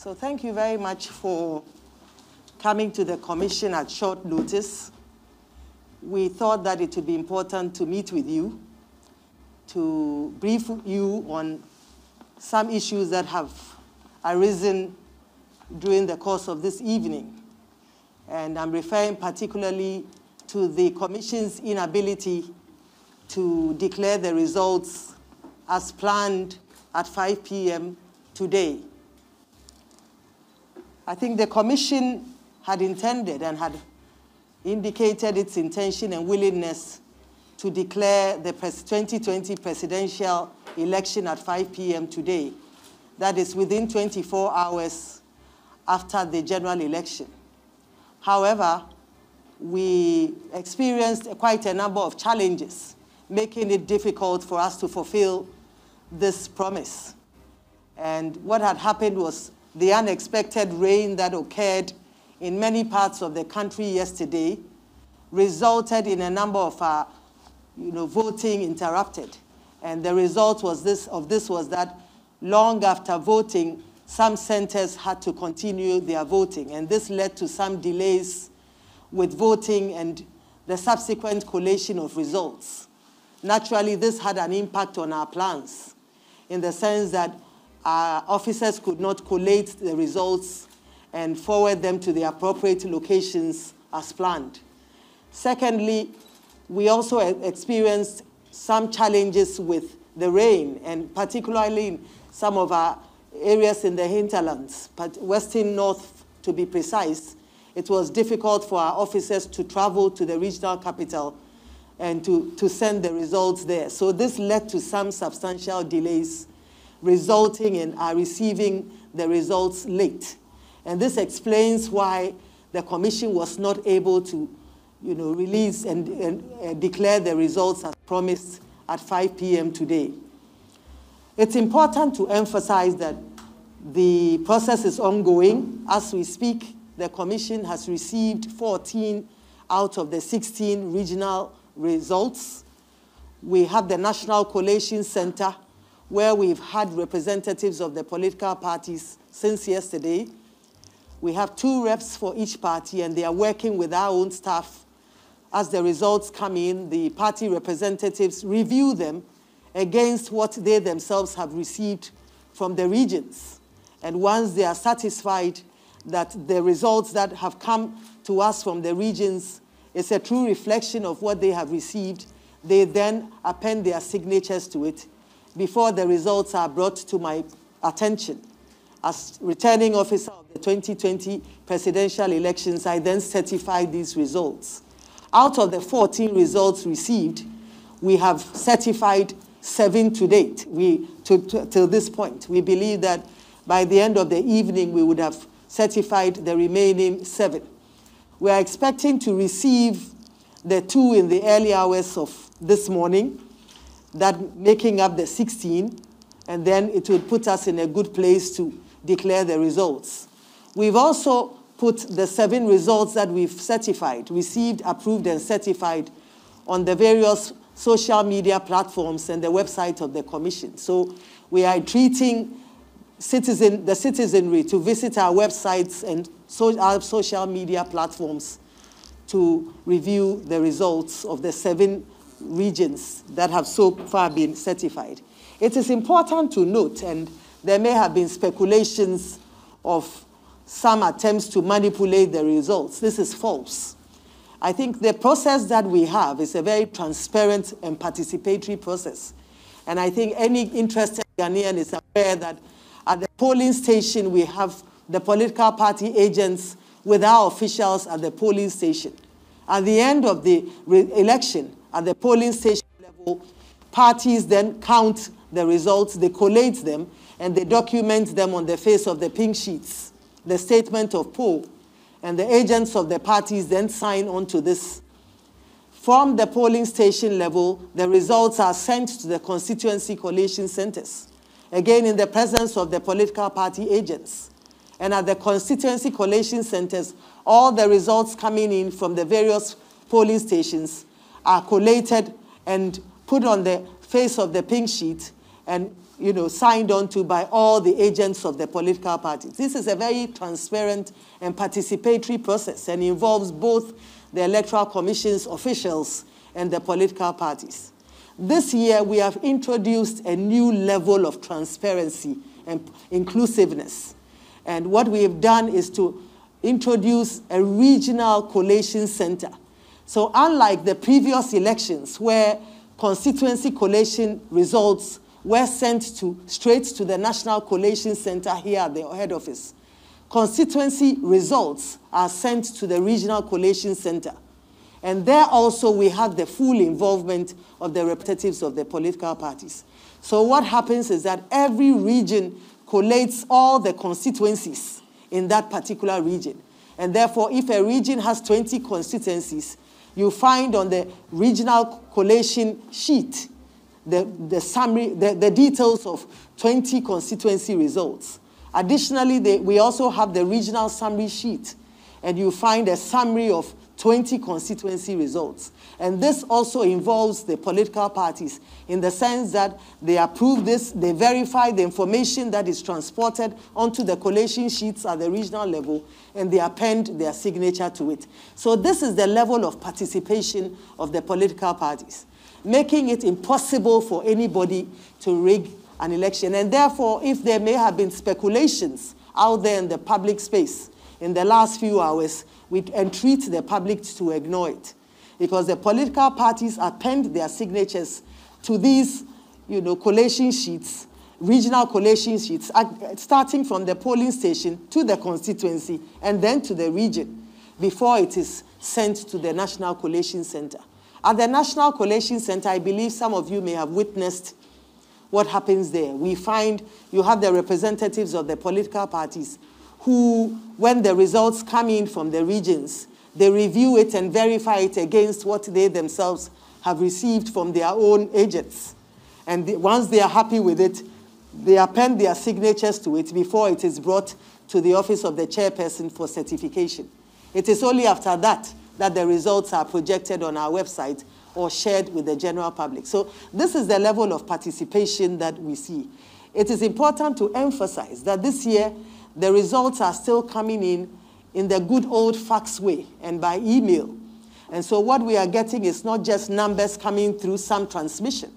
So thank you very much for coming to the Commission at short notice. We thought that it would be important to meet with you, to brief you on some issues that have arisen during the course of this evening. And I'm referring particularly to the Commission's inability to declare the results as planned at 5 p.m. today. I think the Commission had intended and had indicated its intention and willingness to declare the 2020 presidential election at 5 p.m. today. That is within 24 hours after the general election. However, we experienced quite a number of challenges, making it difficult for us to fulfill this promise. And what had happened was the unexpected rain that occurred in many parts of the country yesterday resulted in a number of voting interrupted. And the result was this was that long after voting, some centers had to continue their voting. And this led to some delays with voting and the subsequent collation of results. Naturally, this had an impact on our plans in the sense that our officers could not collate the results and forward them to the appropriate locations as planned. Secondly, we also experienced some challenges with the rain, and particularly in some of our areas in the hinterlands, but Western North to be precise. It was difficult for our officers to travel to the regional capital and to send the results there. So this led to some substantial delays, resulting in our receiving the results late. And this explains why the Commission was not able to release and declare the results as promised at 5 p.m. today. It's important to emphasize that the process is ongoing. As we speak, the Commission has received 14 out of the 16 regional results. We have the National Collation Center, where we've had representatives of the political parties since yesterday. We have 2 reps for each party, and they are working with our own staff. As the results come in, the party representatives review them against what they themselves have received from the regions. And once they are satisfied that the results that have come to us from the regions is a true reflection of what they have received, they then append their signatures to it before the results are brought to my attention. As returning officer of the 2020 presidential elections, I then certify these results. Out of the 14 results received, we have certified 7 to date, till this point. We believe that by the end of the evening, we would have certified the remaining 7. We are expecting to receive the 2 in the early hours of this morning, that making up the 16, and then it will put us in a good place to declare the results. We've also put the 7 results that we've certified, received, approved, and certified on the various social media platforms and the website of the Commission. So we are treating the citizenry to visit our websites and our social media platforms to review the results of the 7 regions that have so far been certified. It is important to note, and there may have been speculations of some attempts to manipulate the results. This is false. I think the process that we have is a very transparent and participatory process. And I think any interested Ghanaian is aware that at the polling station, we have the political party agents with our officials at the polling station. At the end of the election, at the polling station level, parties then count the results, they collate them, and they document them on the face of the pink sheets, the statement of poll. And the agents of the parties then sign on to this. From the polling station level, the results are sent to the constituency collation centers, again in the presence of the political party agents. And at the constituency collation centers, all the results coming in from the various polling stations are collated and put on the face of the pink sheet and signed on to by all the agents of the political parties. This is a very transparent and participatory process and involves both the Electoral Commission's officials and the political parties. This year, we have introduced a new level of transparency and inclusiveness. And what we have done is to introduce a regional collation center. So unlike the previous elections where constituency collation results were sent straight to the National Collation Center here at the head office, constituency results are sent to the Regional Collation Center. And there also we have the full involvement of the representatives of the political parties. So what happens is that every region collates all the constituencies in that particular region. And therefore, if a region has 20 constituencies, you find on the regional collation sheet the summary, the details of 20 constituency results. Additionally, we also have the regional summary sheet, and you find a summary of 20 constituency results. And this also involves the political parties in the sense that they approve this, they verify the information that is transported onto the collation sheets at the regional level, and they append their signature to it. So this is the level of participation of the political parties, making it impossible for anybody to rig an election. And therefore, if there may have been speculations out there in the public space in the last few hours, we entreat the public to ignore it, because the political parties append their signatures to these, collation sheets, regional collation sheets, starting from the polling station to the constituency and then to the region before it is sent to the National Collation Center. At the National Collation Center, I believe some of you may have witnessed what happens there. We find you have the representatives of the political parties who, when the results come in from the regions, they review it and verify it against what they themselves have received from their own agents. And once they are happy with it, they append their signatures to it before it is brought to the office of the chairperson for certification. It is only after that that the results are projected on our website or shared with the general public. So this is the level of participation that we see. It is important to emphasize that this year, the results are still coming in the good old fax way and by email. And so what we are getting is not just numbers coming through some transmission,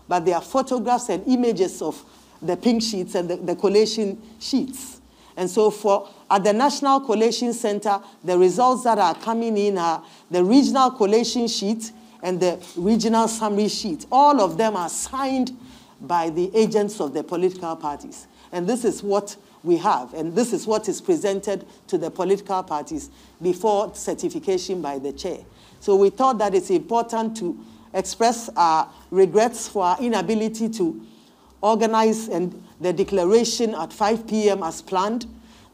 but there are photographs and images of the pink sheets and the collation sheets. And so at the National Collation Center, the results that are coming in are the regional collation sheet and the regional summary sheet. All of them are signed by the agents of the political parties. And this is what we have, and this is what is presented to the political parties before certification by the chair. So we thought that it's important to express our regrets for our inability to organize the declaration at 5 p.m. as planned.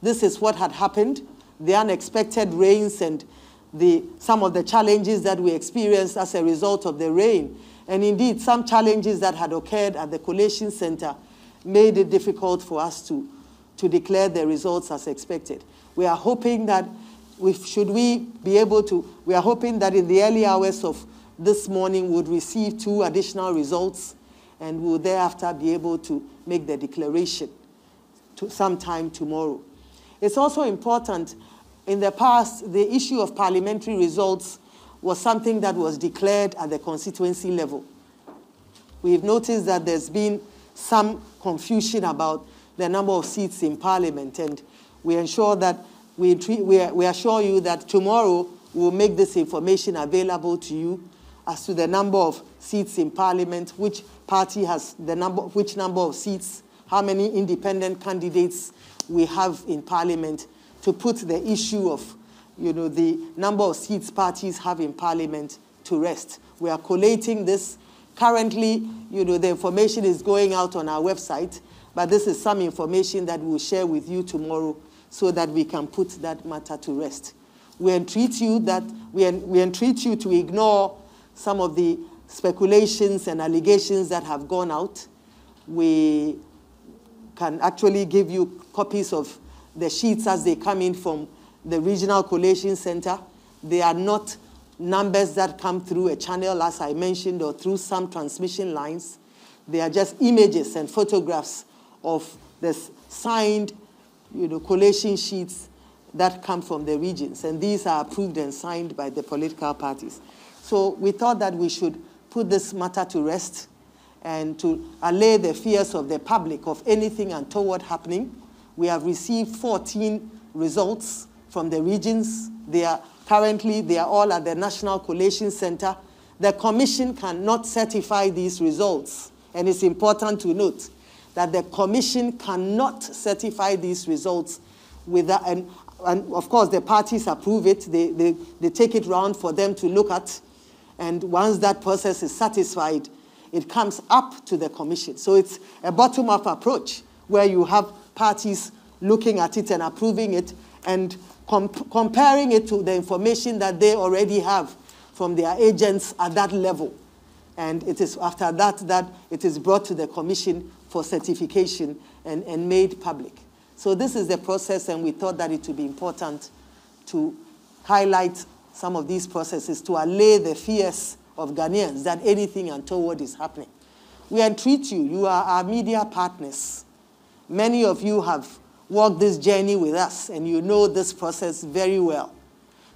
This is what had happened. The unexpected rains and some of the challenges that we experienced as a result of the rain, and indeed some challenges that had occurred at the collation center, made it difficult for us to declare the results as expected. We are hoping that we are hoping that in the early hours of this morning we'll receive 2 additional results, and we'll thereafter be able to make the declaration sometime tomorrow. It's also important, in the past, the issue of parliamentary results was something that was declared at the constituency level. We've noticed that there's been some confusion about the number of seats in Parliament, and we assure you that tomorrow we'll make this information available to you as to the number of seats in Parliament, which party has which number of seats, how many independent candidates we have in Parliament, to put the issue of the number of seats parties have in Parliament to rest. We are collating this. Currently, the information is going out on our website, but this is some information that we'll share with you tomorrow so that we can put that matter to rest. We entreat you to ignore some of the speculations and allegations that have gone out. We can actually give you copies of the sheets as they come in from the Regional Collation Center. They are not numbers that come through a channel, as I mentioned, or through some transmission lines. They are just images and photographs of the signed, collation sheets that come from the regions. And these are approved and signed by the political parties. So we thought that we should put this matter to rest and to allay the fears of the public of anything untoward happening. We have received 14 results from the regions. They are all at the National Collation Center. The Commission cannot certify these results. And it's important to note that the Commission cannot certify these results without, and of course the parties approve it. They take it round for them to look at. And once that process is satisfied, it comes up to the Commission. So it's a bottom-up approach where you have parties looking at it and approving it and comparing it to the information that they already have from their agents at that level. And it is after that it is brought to the Commission for certification and made public. So this is the process, and we thought that it would be important to highlight some of these processes to allay the fears of Ghanaians that anything untoward is happening. We entreat you. You are our media partners. Many of you have walked this journey with us, and you know this process very well.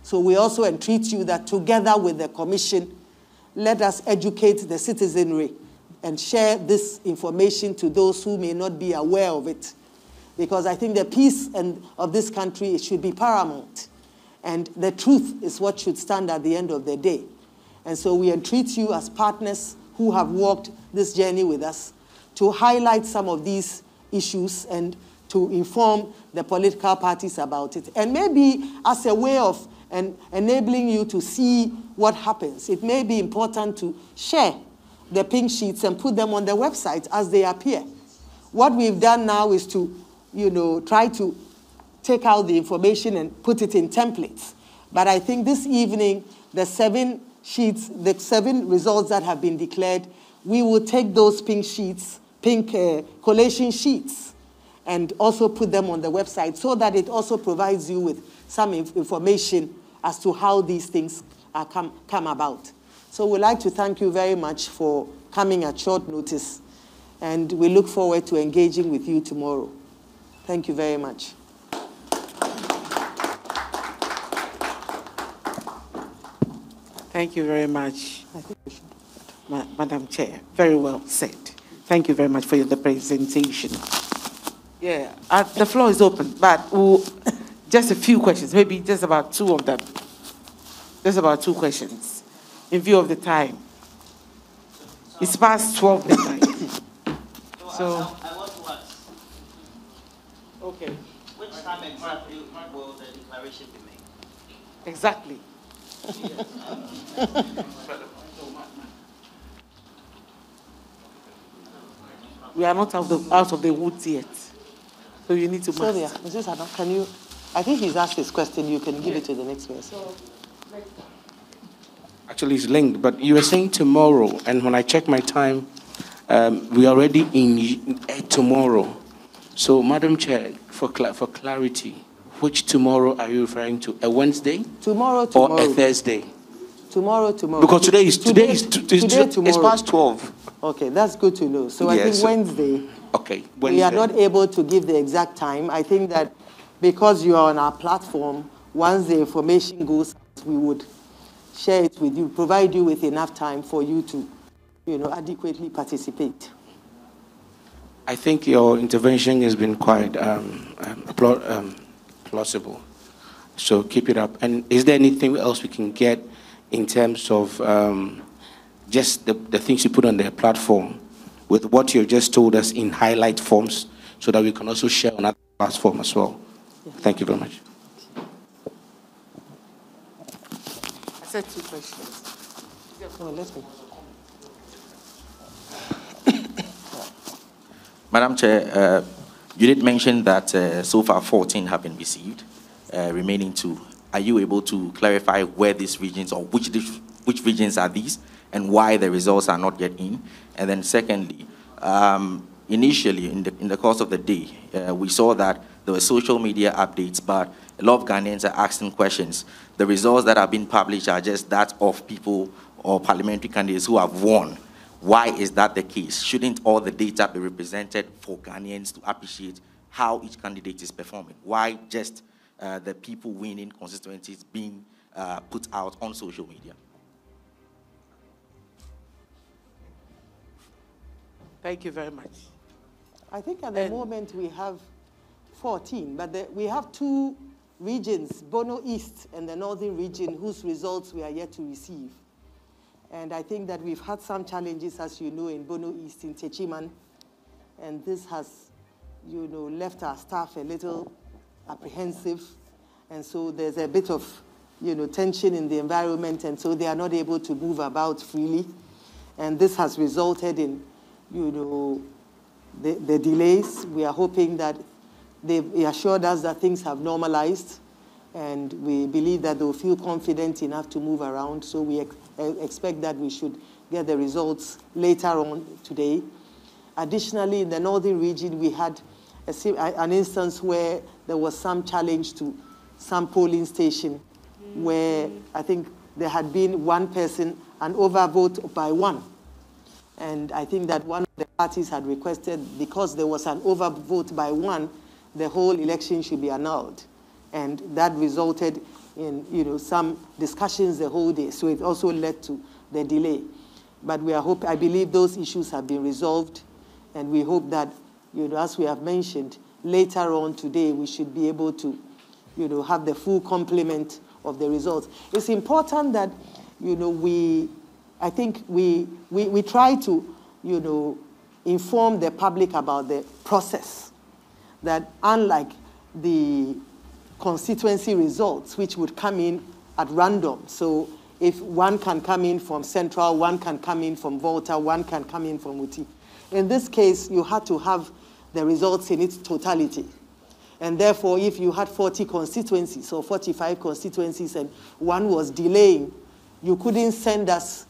So we also entreat you that together with the Commission, let us educate the citizenry and share this information to those who may not be aware of it. Because I think the peace of this country should be paramount. And the truth is what should stand at the end of the day. And so we entreat you as partners who have walked this journey with us to highlight some of these issues and to inform the political parties about it. And maybe as a way of enabling you to see what happens, it may be important to share the pink sheets and put them on the website as they appear. What we've done now is to, try to take out the information and put it in templates. But I think this evening, the 7 sheets, the 7 results that have been declared, we will take those pink sheets, collation sheets, and also put them on the website so that it also provides you with some information as to how these things come about. So we'd like to thank you very much for coming at short notice, and we look forward to engaging with you tomorrow. Thank you very much. Thank you very much, Madam Chair. Very well said. Thank you very much for the presentation. Yeah, the floor is open, but just a few questions, maybe just about 2 of them. Just about 2 questions, in view of the time. It's past 12 midnight. So I want to ask. Okay. Which time exactly will the declaration be made? Exactly. We are not out of the woods yet, so you need to. Sylvia, Mrs. Adam, can you? I think he's asked his question. You can give it to the next person. Actually, it's linked, but you were saying tomorrow, and when I check my time, we're already in tomorrow. So, Madam Chair, for clarity, which tomorrow are you referring to? A Wednesday? Tomorrow. Or a Thursday? Tomorrow. Because today it's past 12. Okay, that's good to know. So yes. I think Wednesday. Okay, Wednesday. We are not able to give the exact time. I think that because you are on our platform, once the information goes, we would share it with you, provide you with enough time for you to, adequately participate. I think your intervention has been quite plausible. So keep it up. And is there anything else we can get in terms of just the things you put on the platform with what you've just told us in highlight forms so that we can also share on other platform as well? Yeah. Thank you very much. I said 2 questions. Oh, let's go. Madam Chair, you did mention that so far 14 have been received, remaining 2. Are you able to clarify where these regions or which regions are these and why the results are not yet in? And then secondly, initially in the course of the day, we saw that there were social media updates, but a lot of Ghanaians are asking questions. The results that have been published are just that of people or parliamentary candidates who have won. Why is that the case? Shouldn't all the data be represented for Ghanaians to appreciate how each candidate is performing? Why just the people winning constituencies being put out on social media? Thank you very much. I think at the moment we have 14, but we have 2 regions, Bono East and the Northern region, whose results we are yet to receive. And I think that we've had some challenges, as you know, in Bono East, in Techiman, and this has, left our staff a little apprehensive, and so there's a bit of, tension in the environment, and so they are not able to move about freely, and this has resulted in, the delays. We are hoping that they assured us that things have normalized, and we believe that they'll feel confident enough to move around, so we expect that we should get the results later on today. Additionally, in the northern region, we had an instance where there was some challenge to some polling station where I think there had been one person, an overvote by 1. And I think that one of the parties had requested, because there was an overvote by 1, the whole election should be annulled. And that resulted in, some discussions the whole day. So it also led to the delay. But I believe those issues have been resolved. And we hope that, as we have mentioned, later on today, we should be able to, have the full complement of the results. It's important that, I think we try to, inform the public about the process. That unlike the constituency results, which would come in at random. So if one can come in from Central, one can come in from Volta, one can come in from Uti. In this case, you had to have the results in its totality. And therefore, if you had 40 constituencies or 45 constituencies and one was delaying, you couldn't send us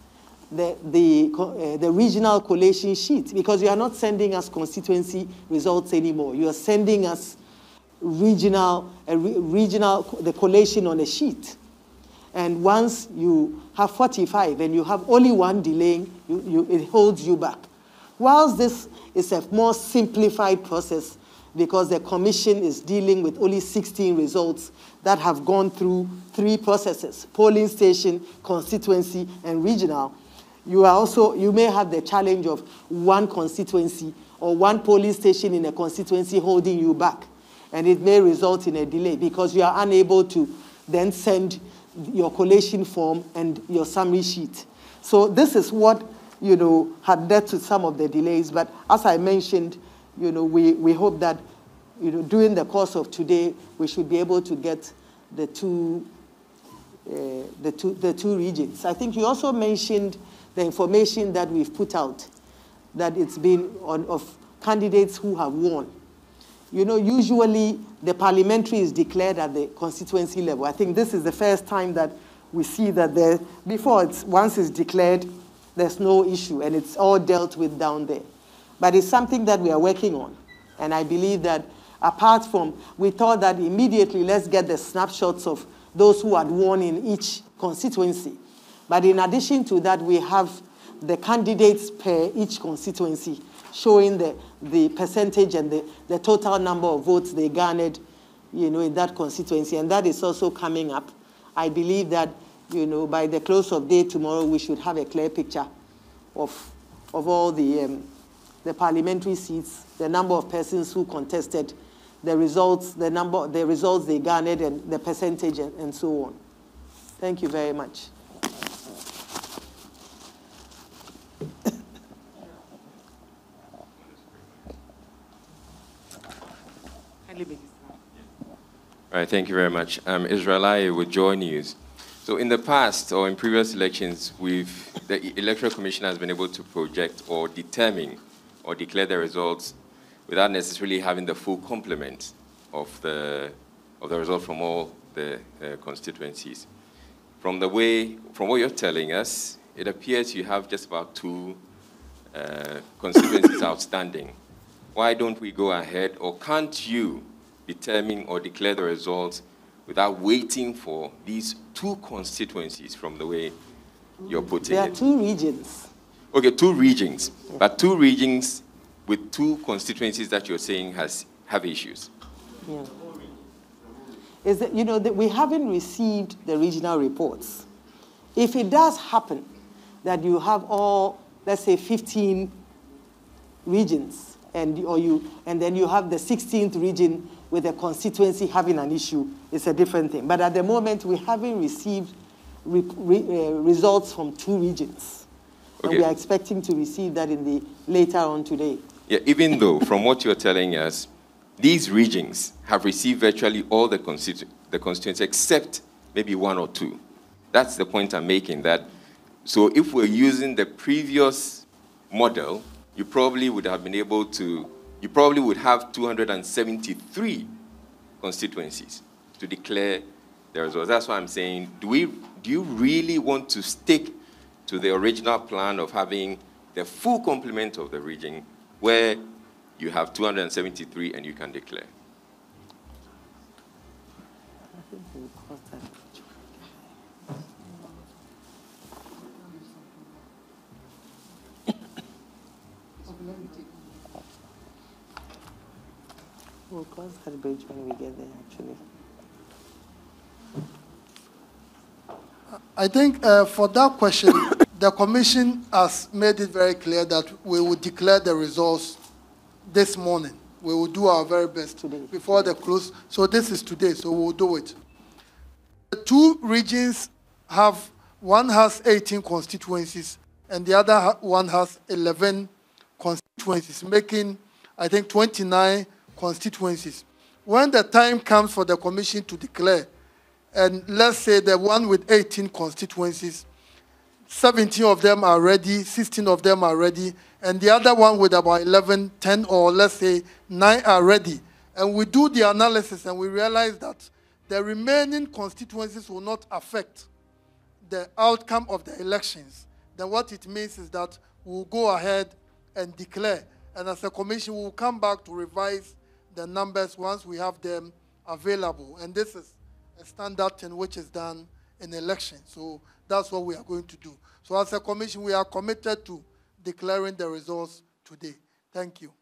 the regional collation sheet, because you are not sending us constituency results anymore. You are sending us the collation on a sheet. And once you have 45 and you have only one delaying, it holds you back. Whilst this is a more simplified process, because the commission is dealing with only 16 results that have gone through 3 processes, polling station, constituency, and regional, you may have the challenge of one constituency or one polling station in a constituency holding you back. And it may result in a delay because you are unable to then send your collation form and your summary sheet. So this is what, had led to some of the delays. But as I mentioned, we hope that, during the course of today, we should be able to get the two regions. I think you also mentioned the information that we've put out, that it's been of candidates who have won. Usually the parliamentary is declared at the constituency level. I think this is the first time that we see that once it's declared, there's no issue and it's all dealt with down there. But it's something that we are working on. And I believe that apart from, we thought that immediately let's get the snapshots of those who had won in each constituency. But in addition to that, we have the candidates per each constituency, showing the percentage and the total number of votes they garnered, in that constituency. And that is also coming up. I believe that, by the close of day tomorrow, we should have a clear picture of all the parliamentary seats, the number of persons who contested, the results, the results they garnered, and the percentage, and so on. Thank you very much. All right, thank you very much. Israeli with Joy News. So in the past, or in previous elections, the Electoral Commission has been able to project or determine or declare the results without necessarily having the full complement of the result from all the constituencies. From what you're telling us, it appears you have just about 2 constituencies outstanding. Why don't we go ahead, or can't you determine or declare the results without waiting for these 2 constituencies from the way you're putting it? There are 2 regions. Okay, 2 regions, but 2 regions with 2 constituencies that you're saying have issues. Yeah. Is that, you know, that we haven't received the regional reports. If it does happen that you have all, let's say, 15 regions, and then you have the 16th region with a constituency having an issue, it's a different thing. But at the moment, we haven't received results from 2 regions. Okay. And we are expecting to receive that later on today. Yeah, even though, from what you're telling us, these regions have received virtually all the constituencies except maybe 1 or 2. That's the point I'm making. That, so if we're using the previous model, you probably would have been able to, you probably would have 273 constituencies to declare the results. That's why I'm saying, do you really want to stick to the original plan of having the full complement of the region where you have 273 and you can declare? We'll cross that bridge when we get there, actually. I think for that question, the Commission has made it very clear that we will declare the results this morning. We will do our very best today before the close. So this is today, so we'll do it. The 2 regions have, one has 18 constituencies, and the other one has 11 constituencies, making, I think, 29 constituencies. When the time comes for the Commission to declare, and let's say the one with 18 constituencies, 17 of them are ready, 16 of them are ready, and the other one with about 11, 10, or let's say 9 are ready. And we do the analysis and we realize that the remaining constituencies will not affect the outcome of the elections. Then what it means is that we'll go ahead and declare. And as a Commission, we'll come back to revise the numbers once we have them available. And this is a standard thing which is done in elections. So that's what we are going to do. So as a Commission, we are committed to declaring the results today. Thank you.